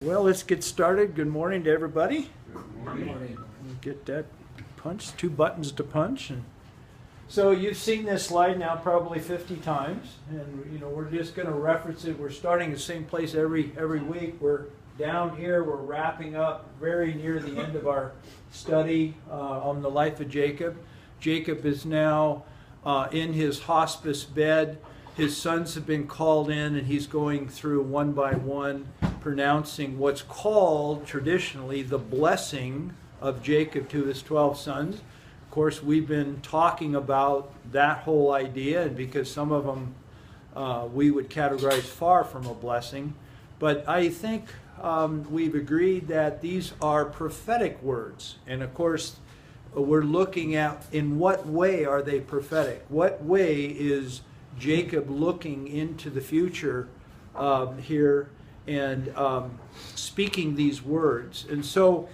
Well, let's get started. Good morning to everybody. Good morning. Get that punch, 2 buttons to punch. And so you've seen this slide now probably 50 times, and we're just going to reference it. We're starting the same place every week. We're down here. We're wrapping up very near the end of our study on the life of Jacob. Jacob is now in his hospice bed. His sons have been called in, and he's going through one by one, pronouncing what's called traditionally the blessing of Jacob to his 12 sons. Of course, we've been talking about that whole idea, and because some of them we would categorize far from a blessing. But I think we've agreed that these are prophetic words. And of course, we're looking at in what way are they prophetic? What way is Jacob looking into the future here and speaking these words? And so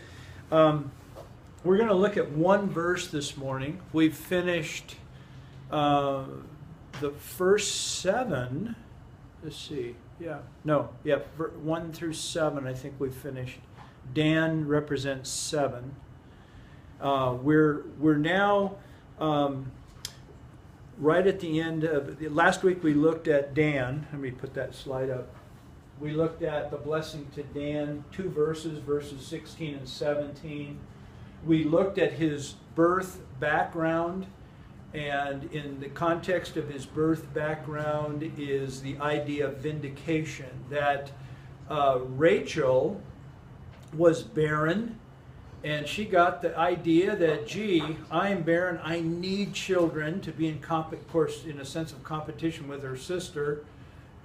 we're going to look at one verse this morning. We've finished the first 7. Let's see. 1 through 7 I think we've finished. Dan represents 7. We're now right at the end of last week. We looked at Dan. Let me put that slide up. We looked at the blessing to Dan, 2 verses 16 and 17. We looked at his birth background, and in the context of his birth background is the idea of vindication, that Rachel was barren, and she got the idea that, gee, I'm barren, I need children to be in a sense of competition with her sister,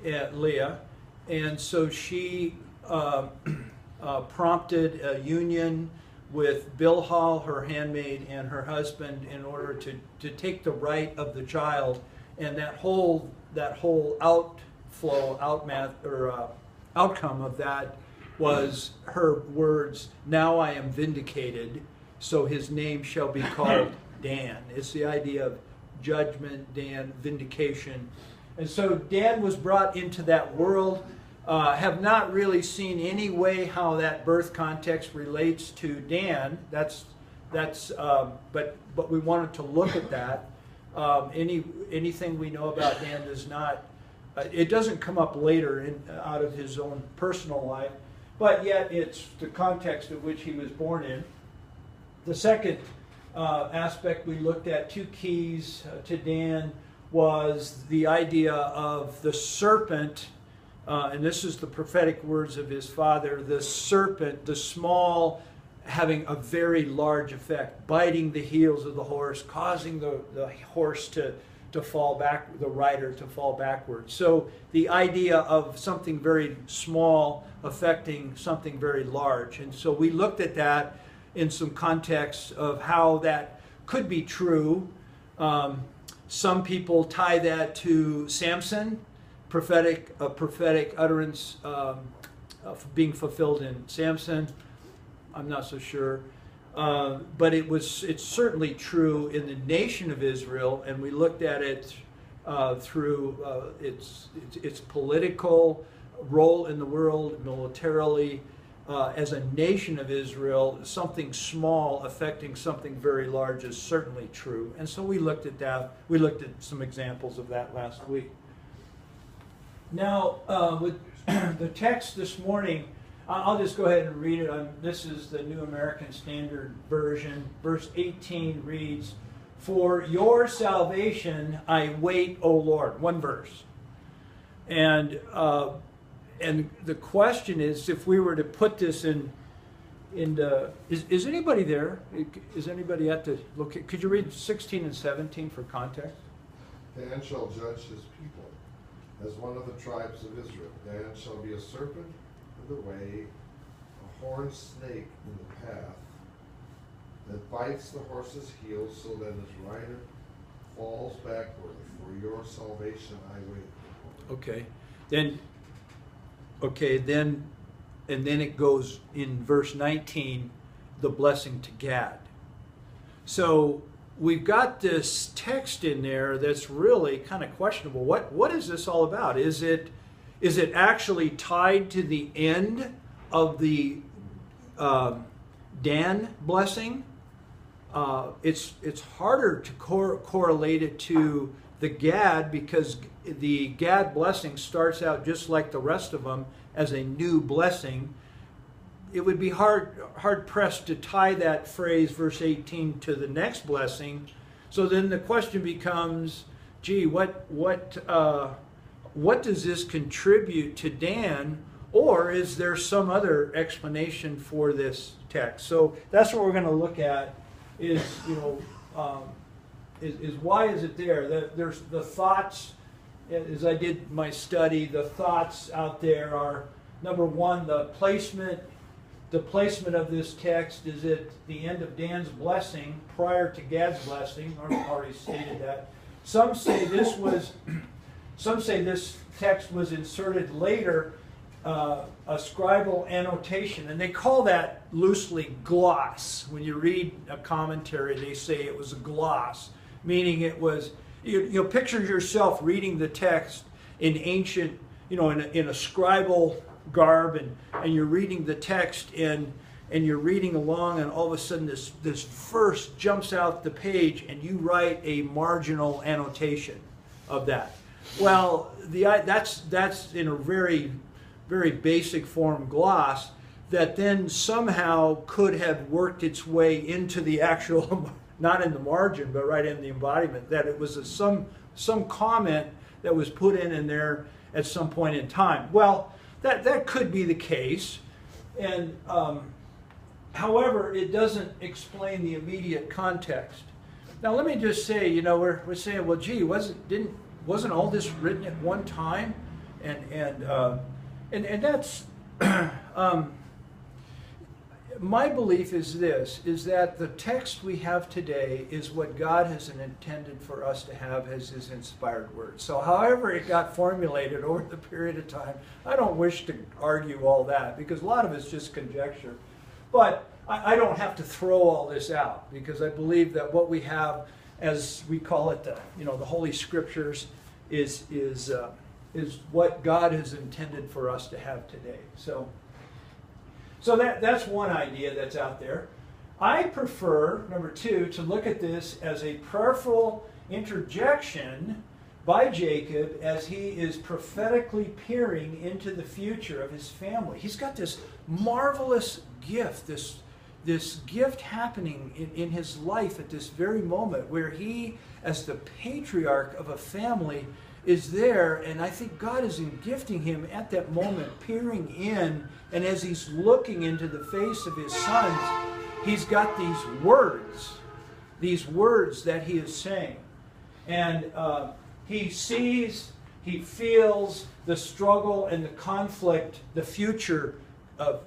Leah. And so she prompted a union with Bilhah, her handmaid, and her husband in order to take the right of the child. And that whole outcome of that was her words, "Now I am vindicated, so his name shall be called Dan." It's the idea of judgment, Dan, vindication. And so Dan was brought into that world. Have not really seen any way how that birth context relates to Dan. But we wanted to look at that. Anything we know about Dan does not. It doesn't come up later out of his own personal life. But yet it's the context of which he was born in. The second aspect we looked at, 2 keys to Dan, was the idea of the serpent, and this is the prophetic words of his father, the serpent, the small, having a very large effect, biting the heels of the horse, causing the horse to fall back, the rider to fall backwards. So the idea of something very small affecting something very large. And so we looked at that in some context of how that could be true. Some people tie that to Samson, prophetic utterance being fulfilled in Samson. I'm not so sure. But it's certainly true in the nation of Israel, and we looked at it through its political role in the world, militarily. As a nation of Israel, something small affecting something very large is certainly true. And so we looked at that. We looked at some examples of that last week. Now, with the text this morning, I'll just go ahead and read it. This is the New American Standard Version. Verse 18 reads, "For your salvation I wait, O Lord." One verse. And the question is, if we were to put this is anybody there? Is anybody at the look? Could you read 16 and 17 for context? Dan shall judge his people as one of the tribes of Israel. Dan shall be a serpent in the way, a horned snake in the path, that bites the horse's heels so that his rider falls backward. For your salvation I wait. And then it goes in verse 19, the blessing to Gad. So we've got this text in there that's really kind of questionable. What is this all about? Is it actually tied to the end of the Dan blessing, it's harder to correlate it to the Gad, because the Gad blessing starts out just like the rest of them as a new blessing. It would be hard pressed to tie that phrase, verse 18, to the next blessing. So then the question becomes, gee, what does this contribute to Dan, or is there some other explanation for this text? So that's what we're going to look at. Is why is it there? There's the thoughts. As I did my study, the thoughts out there are, number one, the placement of this text is at the end of Dan's blessing, prior to Gad's blessing. I already stated that. Some say this text was inserted later, a scribal annotation, and they call that loosely gloss. When you read a commentary, they say it was a gloss, meaning it was, picture yourself reading the text in ancient, in a scribal garb, and you're reading the text, and you're reading along, and all of a sudden this verse jumps out the page, and you write a marginal annotation of that. Well, that's in a very, very basic form gloss that then somehow could have worked its way into the actual, not in the margin, but right in the embodiment, that it was some comment that was put in there at some point in time. Well, that could be the case, and however, it doesn't explain the immediate context. Now, let me just say, we're saying, well, gee, wasn't all this written at one time, and that's my belief is that the text we have today is what God has intended for us to have as His inspired word. So however it got formulated over the period of time, I don't wish to argue all that, because a lot of it's just conjecture. But I don't have to throw all this out, because I believe that what we have, as we call it, the Holy Scriptures, is what God has intended for us to have today. So that's one idea that's out there. I prefer, number two, to look at this as a prayerful interjection by Jacob as he is prophetically peering into the future of his family. He's got this marvelous gift, this gift happening in his life at this very moment, where he, as the patriarch of a family, is there, and I think God is gifting him at that moment, peering in, and as he's looking into the face of his sons, he's got these words that he is saying. And he sees, he feels the struggle and the conflict, the future of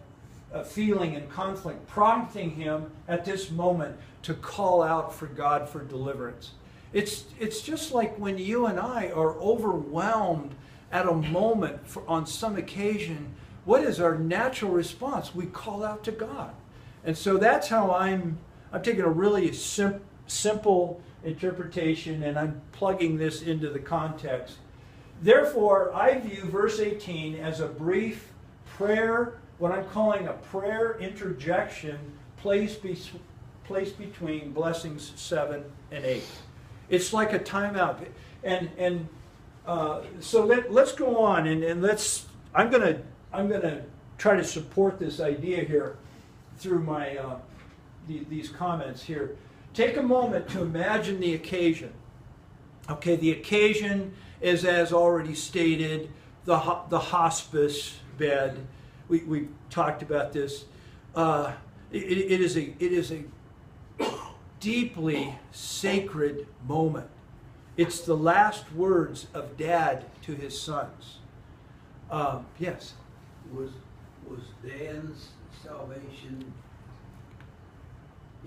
feeling and conflict, prompting him at this moment to call out for God for deliverance. It's just like when you and I are overwhelmed at a moment on some occasion. What is our natural response? We call out to God. And so that's how I'm taking a really simple interpretation, and I'm plugging this into the context. Therefore, I view verse 18 as a brief prayer, what I'm calling a prayer interjection placed between blessings 7 and 8. It's like a timeout. And so let's go on, and let's. I'm gonna try to support this idea here through my these comments here. Take a moment to imagine the occasion. Okay, the occasion is, as already stated, the hospice bed. We talked about this. It is a deeply sacred moment. It's the last words of Dad to his sons. Yes. Was Dan's salvation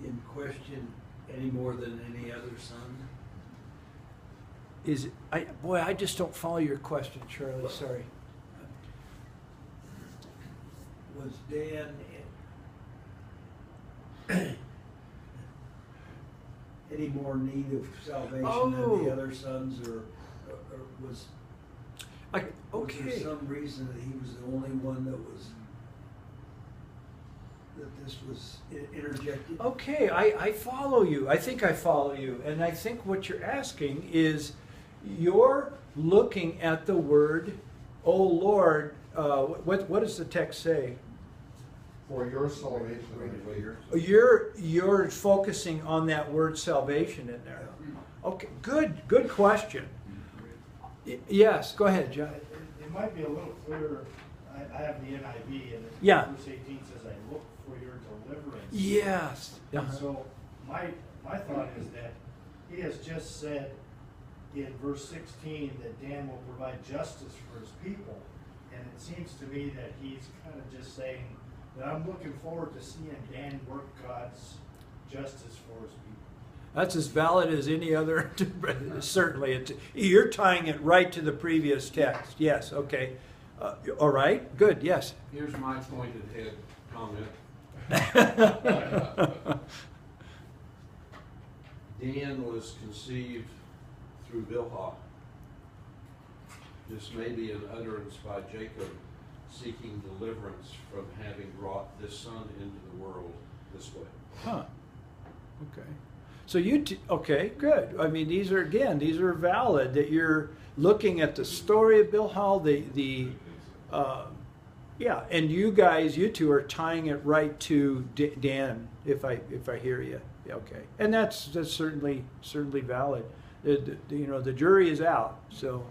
in question any more than any other son? I just don't follow your question, Charlie. Sorry. Was Dan any more need of salvation than the other sons, or was there some reason that he was the only one that was that this was interjected? Okay, I follow you. I think I follow you. And I think what you're asking is you're looking at the word, "Oh Lord," what does the text say? For your salvation and favor. You're focusing on that word salvation in there. Okay, good question. Yes, go ahead, John. It might be a little clearer. I have the NIV, and Yeah. verse 18 says, "I look for your deliverance." Yes. And so my thought is that he has just said in verse 16 that Dan will provide justice for his people, and it seems to me that he's kind of just saying that I'm looking forward to seeing Dan work God's justice for his people. That's as valid as any other. Certainly, you're tying it right to the previous text. Yes. Okay. All right. Good. Yes. Here's my pointed head comment. Dan was conceived through Bilhah. This may be an utterance by Jacob seeking deliverance from having brought this son into the world this way. Huh. Okay. So okay, good. I mean, these are valid. That you're looking at the story of Bilhah, yeah, and you two are tying it right to Dan. If I hear you, okay, and that's certainly valid. The jury is out. So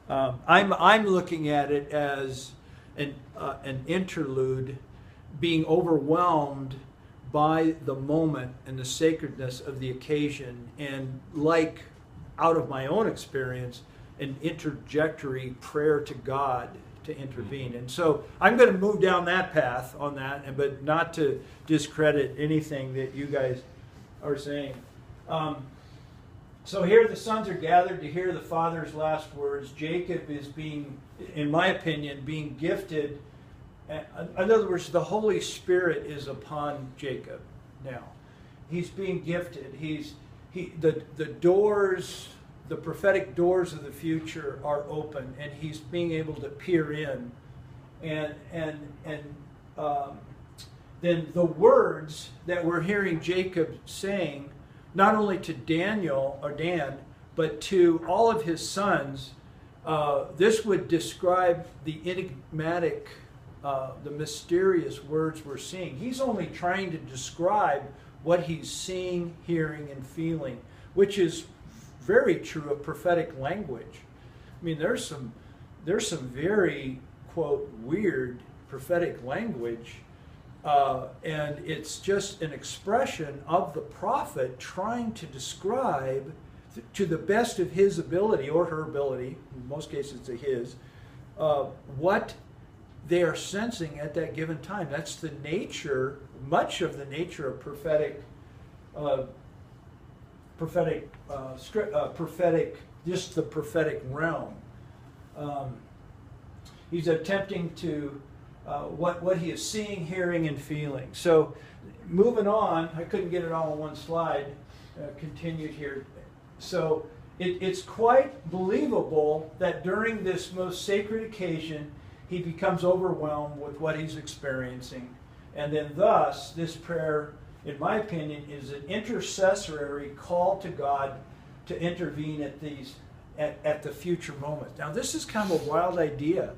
I'm looking at it as an interlude, being overwhelmed by the moment and the sacredness of the occasion, and like out of my own experience, an interjectory prayer to God to intervene. And so I'm going to move down that path on that, but not to discredit anything that you guys are saying. So here the sons are gathered to hear the father's last words. Jacob is being, in my opinion, being gifted. In other words, the Holy Spirit is upon Jacob now. He's being gifted. The doors, the prophetic doors of the future are open, and he's being able to peer in. And then the words that we're hearing Jacob saying, not only to Dan, but to all of his sons, this would describe the enigmatic, the mysterious words we're seeing. He's only trying to describe what he's seeing, hearing, and feeling, which is very true of prophetic language. I mean, there's some very, quote, weird prophetic language, and it's just an expression of the prophet trying to describe, to the best of his ability or her ability, in most cases to his, what they are sensing at that given time. That's the nature, much of the nature of prophetic, just the prophetic realm. He's attempting to what he is seeing, hearing, and feeling. So, moving on, I couldn't get it all on one slide. Continued here. So, it's quite believable that during this most sacred occasion, he becomes overwhelmed with what he's experiencing. And then thus, this prayer, in my opinion, is an intercessory call to God to intervene at the future moment. Now, this is kind of a wild idea.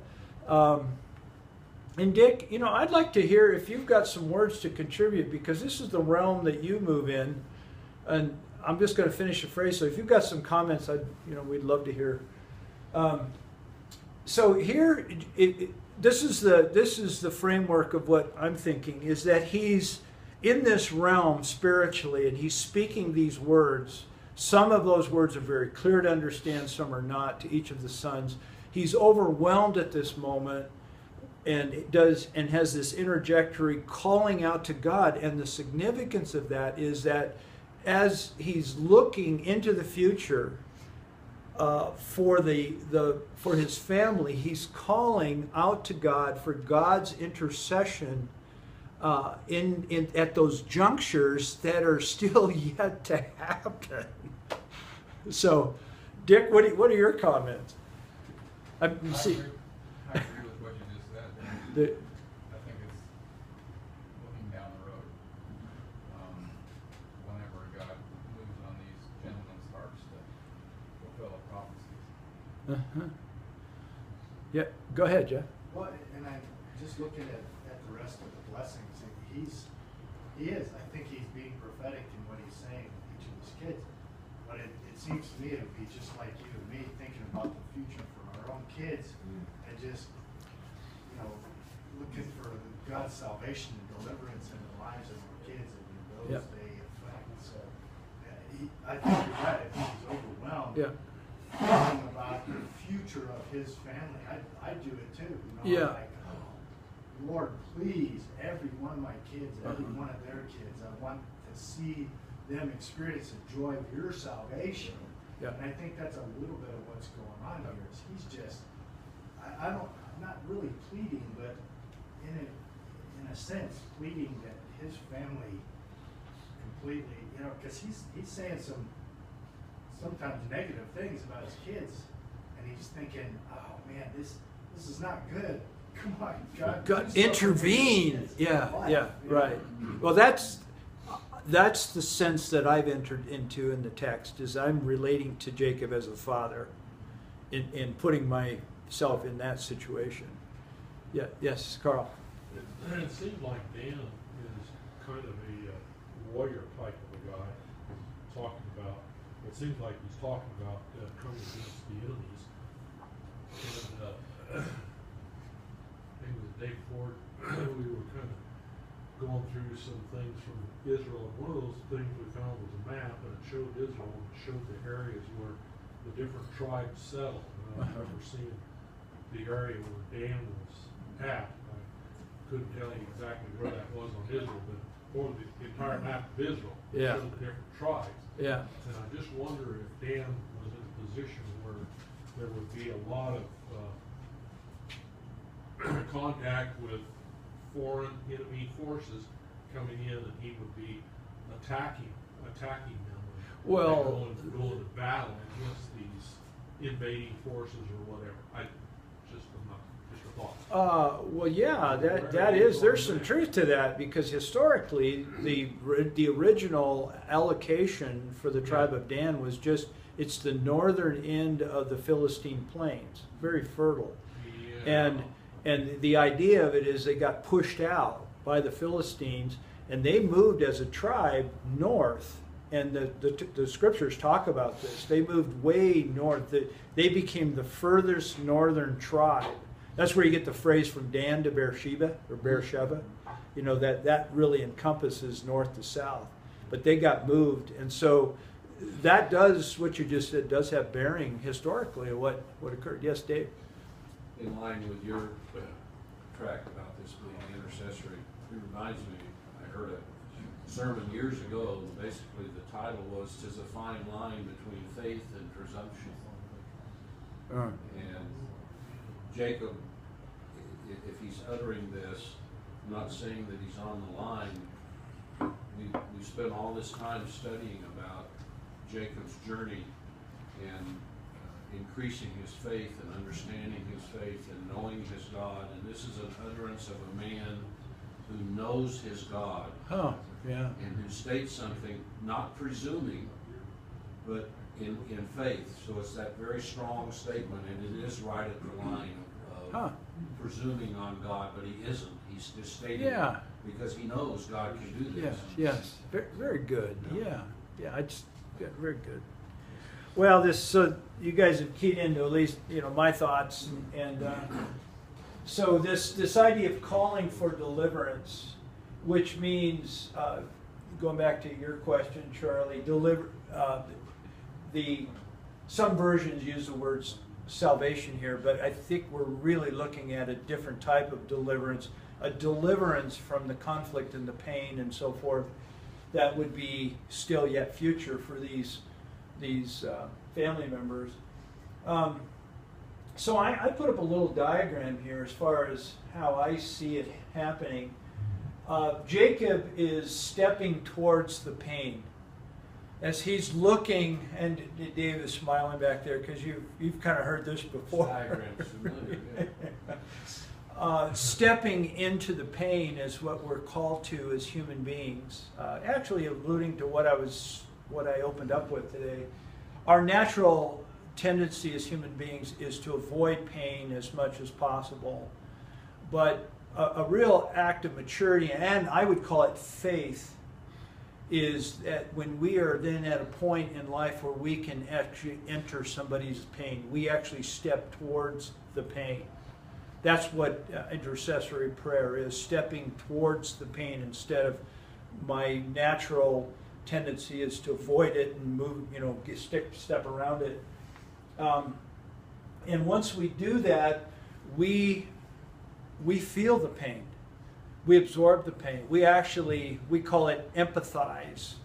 And Dick, I'd like to hear if you've got some words to contribute, because this is the realm that you move in. And I'm just going to finish the phrase. So if you've got some comments, we'd love to hear. So here, this is the framework of what I'm thinking, is that he's in this realm spiritually, and he's speaking these words. Some of those words are very clear to understand, some are not, to each of the sons. He's overwhelmed at this moment, and has this interjectory calling out to God. And the significance of that is that as he's looking into the future, for his family, he's calling out to God for God's intercession at those junctures that are still yet to happen. So, Dick, what are your comments? I agree with what you just said. I think it's looking Uh-huh. Yeah, go ahead, Jeff. Well, and I'm just looking at the rest of the blessings, and he is, I think he's being prophetic in what he's saying to each of his kids. But it seems to me it would be just like you and me thinking about the future for our own kids and just, looking for God's salvation and deliverance in the lives of our kids and in those Yep. they affect. So I think you're right. I think he's overwhelmed. Yeah. Thinking about the future of his family. I do it too. Yeah. Like, oh, Lord, please, every one of my kids, every one of their kids, I want to see them experience the joy of your salvation. Yeah. And I think that's a little bit of what's going on here. Is he's just, I'm not really pleading, but in a sense, pleading that his family completely, because he's saying sometimes negative things about his kids, and he's thinking, oh man, this is not good. Come on, God, do something Intervene. for these kids. Yeah, Why? yeah, right. Well, that's the sense that I've entered into in the text, is I'm relating to Jacob as a father in putting myself in that situation. Yeah, yes, Carl. It seems like Dan is kind of a warrior type of a guy, talking about, it seems like he's talking about coming against the enemies. And I think it was the day before, we were kind of going through some things from Israel. And one of those things we found was a map, and it showed Israel, and it showed the areas where the different tribes settled. And I remember seeing the area where Dan was at. I couldn't tell you exactly where that was on Israel, but for the entire map of Israel, it Yeah. showed the different tribes. Yeah. And I just wonder if Dan was in a position where there would be a lot of contact with foreign enemy forces coming in, and he would be attacking them. Well, going to battle against these invading forces or whatever. Just a thought. Well, yeah, that is. There's some truth to that, because historically, the original allocation for the tribe of Dan was it's the northern end of the Philistine plains, very fertile, Yeah. and the idea of it is they got pushed out by the Philistines, and they moved as a tribe north. And the scriptures talk about this. They moved way north. They became the furthest northern tribe. That's where you get the phrase from Dan to Beersheba, or Beersheba. That really encompasses north to south. But they got moved, and so that does, what you just said, does have bearing historically of what occurred. Yes, Dave? In line with your track about this being intercessory, it reminds me, I heard a sermon years ago, basically the title was, "'Tis a fine line between faith and presumption." And Jacob, if he's uttering this, I'm not saying that he's on the line. We spent all this time studying about Jacob's journey and increasing his faith and understanding his faith and knowing his God. And this is an utterance of a man who knows his God. Oh, yeah. And who states something, not presuming, but in faith. So it's that very strong statement, and it is right at the line of presuming on God, but he isn't. He's just stating it because he knows God can do this. Yes. Very, very good. Yeah. Very good. Well, so you guys have keyed into at least my thoughts, and so this idea of calling for deliverance, which means going back to your question, Charlie, some versions use the words salvation here, but I think we're really looking at a different type of deliverance, a deliverance from the conflict and the pain and so forth that would be still yet future for these family members. So I put up a little diagram here as far as how I see it happening. Jacob is stepping towards the pain. As he's looking, and Dave is smiling back there because you've kind of heard this before. Diagram's familiar, Stepping into the pain is what we're called to as human beings. Actually alluding to what I opened up with today. Our natural tendency as human beings is to avoid pain as much as possible. But a real act of maturity, and I would call it faith, is that when we are then at a point in life where we can actually enter somebody's pain, we actually step towards the pain. That's what intercessory prayer is, stepping towards the pain instead of my natural tendency is to avoid it and move, step around it. And once we do that, we feel the pain. We absorb the pain. We call it empathize.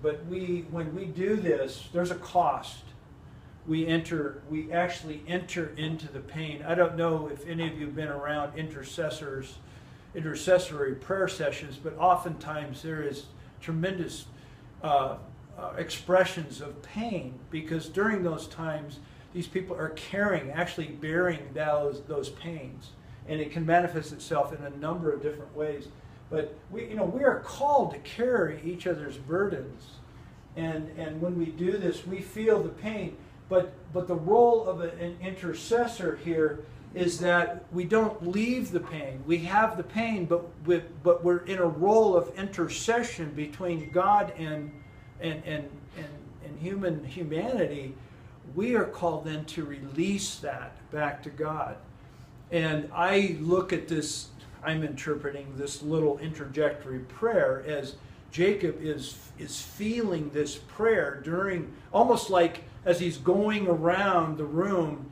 But when we do this, there's a cost. We actually enter into the pain. I don't know if any of you have been around intercessory prayer sessions, but oftentimes there is tremendous expressions of pain, because during those times these people are actually bearing those pains, and it can manifest itself in a number of different ways. But we are called to carry each other's burdens, and when we do this, we feel the pain. But the role of an intercessor here is that we don't leave the pain. We have the pain, but we're in a role of intercession between God and humanity. We are called then to release that back to God. And I look at this, I'm interpreting this little interjectory prayer as Jacob is feeling this prayer during, almost like as he's going around the room